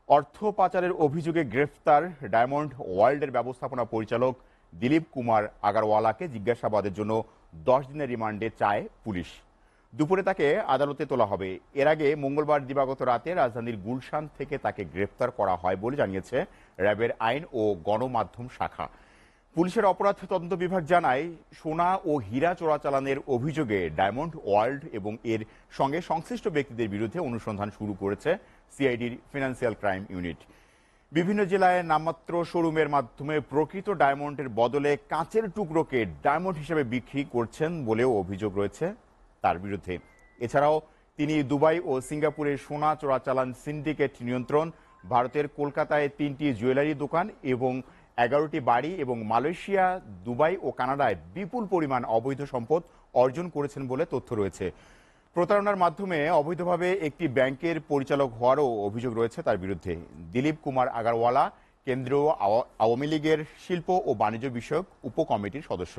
অর্থ পাচারের অভিযোগে গ্রেফতার ডায়মন্ড ওয়ার্ল্ডের ব্যবস্থাপনা পরিচালক দিলীপ কুমার আগারওয়ালাকে জিজ্ঞাসাবাদের জন্য 10 দিনের রিমান্ডে চায় পুলিশ। দুপুরে তাকে আদালতে তোলা হবে। এর আগে মঙ্গলবার দিবাগত রাতে রাজধানীর গুলশান থেকে তাকে গ্রেফতার করা হয় বলে জানিয়েছে র্যাবের আইন ও গণমাধ্যম শাখা। পুলিশের অপরাধ তদন্ত বিভাগ জানায়, সোনা ও হীরা চোরাচালানের অভিযোগে ডায়মন্ড ওয়ার্ল্ড এবং এর সঙ্গে সংশ্লিষ্ট ব্যক্তিদের বিরুদ্ধে অনুসন্ধান শুরু করেছে সিআইডির ফিনান্সিয়াল ক্রাইম ইউনিট। বিভিন্ন জেলায় নামমাত্র শোরুমের মাধ্যমে প্রকৃত ডায়মন্ডের বদলে কাঁচের টুকরোকে ডায়মন্ড হিসেবে বিক্রি করছেন বলেও অভিযোগ রয়েছে তার বিরুদ্ধে। এছাড়াও তিনি দুবাই ও সিঙ্গাপুরে সোনা চোরাচালান সিন্ডিকেট নিয়ন্ত্রণ, ভারতের কলকাতায় 3টি জুয়েলারি দোকান এবং 11টি বাড়ি এবং মালয়েশিয়া, দুবাই ও কানাডায় বিপুল পরিমাণ অবৈধ সম্পদ অর্জন করেছেন বলে তথ্য রয়েছে। প্রতারণার মাধ্যমে অবৈধভাবে একটি ব্যাংকের পরিচালক হওয়ারও অভিযোগ রয়েছে তার বিরুদ্ধে। দিলীপ কুমার আগারওয়ালা কেন্দ্রীয় আওয়ামী লীগের শিল্প ও বাণিজ্য বিষয়ক উপকমিটির সদস্য।